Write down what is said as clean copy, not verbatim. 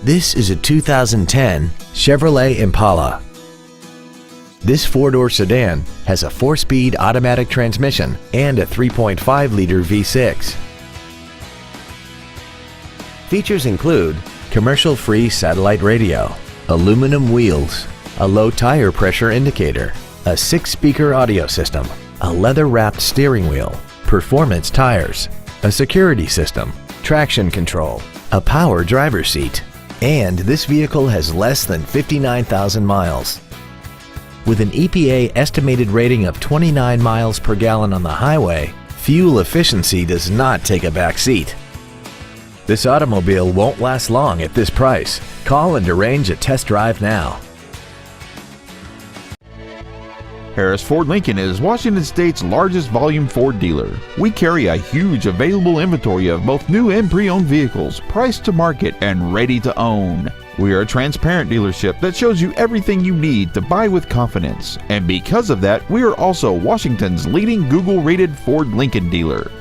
This is a 2010 Chevrolet Impala. This four-door sedan has a 4-speed automatic transmission and a 3.5-liter V6. Features include commercial-free satellite radio, aluminum wheels, a low tire pressure indicator, a 6-speaker audio system, a leather-wrapped steering wheel, performance tires, a security system, traction control, a power driver's seat, and this vehicle has less than 59,000 miles. With an EPA estimated rating of 29 miles per gallon on the highway, fuel efficiency does not take a back seat. This automobile won't last long at this price. Call and arrange a test drive now. Harris Ford Lincoln is Washington State's largest volume Ford dealer. We carry a huge available inventory of both new and pre-owned vehicles, priced to market and ready to own. We are a transparent dealership that shows you everything you need to buy with confidence. And because of that, we are also Washington's leading Google-rated Ford Lincoln dealer.